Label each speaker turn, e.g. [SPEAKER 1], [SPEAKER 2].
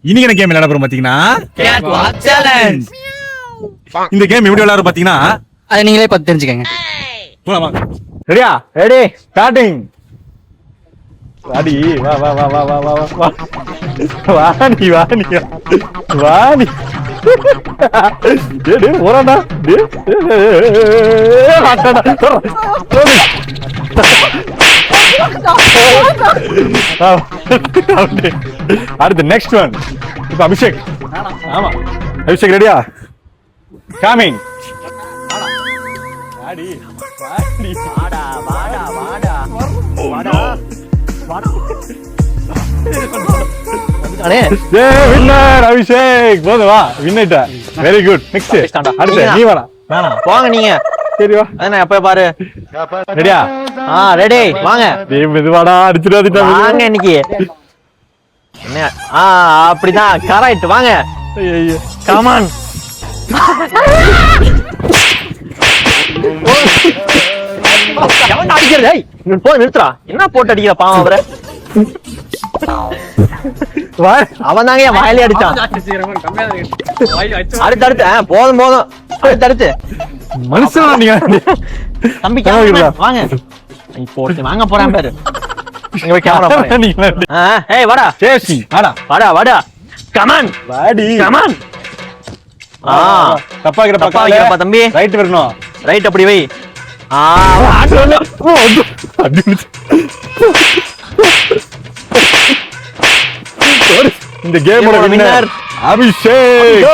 [SPEAKER 1] இன்னைக்கு என்ன கேம் விளையாட போறோம் பாத்தீங்கன்னா
[SPEAKER 2] Catwalk challenge.
[SPEAKER 1] இந்த கேம் எப்படி விளையாடுறோம் பாத்தீங்கன்னா
[SPEAKER 2] அதை நீங்களே பார்த்து தெரிஞ்சுக்கங்க.
[SPEAKER 1] போலாம் வாங்க. ரெடியா? Ready starting. வாடி வா வா வா வா வா வா வா வாடி வாடி வாடி டேய் டேய் ஓரடா டேய் மாட்டடா அடுத்து நெக்ஸ்ட் ஒன் இப்போ அபிஷேக். ஆமா அபிஷேக் ரெடியா? கமிங். வாடி வாடி வாடா வாடா வாடா வாடா வின்னர் அபிஷேக். போதும் வா வின்னிட்ட. Very good. நெக்ஸ்ட் அடுத்து நீ வாடா. வேணாம்
[SPEAKER 3] வாங்க நீங்க.
[SPEAKER 1] சரி வா.
[SPEAKER 3] அதானே அப்ப பாரு.
[SPEAKER 1] ரெடியா?
[SPEAKER 3] ரெடி வாங்க.
[SPEAKER 1] டேய் மெதுவாடா அடிச்சிட்டு வந்துட்டா.
[SPEAKER 3] வாங்க இன்னைக்கு. என்ன அப்படிதான் கரெக்ட் வாங்க.
[SPEAKER 1] ஐயோ
[SPEAKER 3] கம் ஆன். எவன் அடிக்கிறது? ஏய் நீ போய் நிறுத்துறா. என்ன போட்டு அடிக்கிற பாவம் அவரை?
[SPEAKER 1] வா
[SPEAKER 3] அவன் தாங்க என் வாயிலே அடிச்சான். அடுத்து அடுத்து போதும் போதும். அடுத்து அடுத்து
[SPEAKER 1] மனுஷனா நீங்க?
[SPEAKER 3] தம்பி கேமரா வாங்க. இப்போ வாங்க போறேன் பாரு. இங்க போய் கேமரா பாரு.
[SPEAKER 1] நீங்க
[SPEAKER 3] ஏய் வாடா.
[SPEAKER 1] சேசி வாடா
[SPEAKER 3] வாடா வாடா. Come on.
[SPEAKER 1] வாடி
[SPEAKER 3] கம் ஆன்.
[SPEAKER 1] தப்பா கிட்ட
[SPEAKER 3] தப்பா வைக்கிறப்பா தம்பி.
[SPEAKER 1] ரைட் வரணும்.
[SPEAKER 3] ரைட் அப்படி வை.
[SPEAKER 1] இந்த கேமோட வின்னர் அபிஷேக்.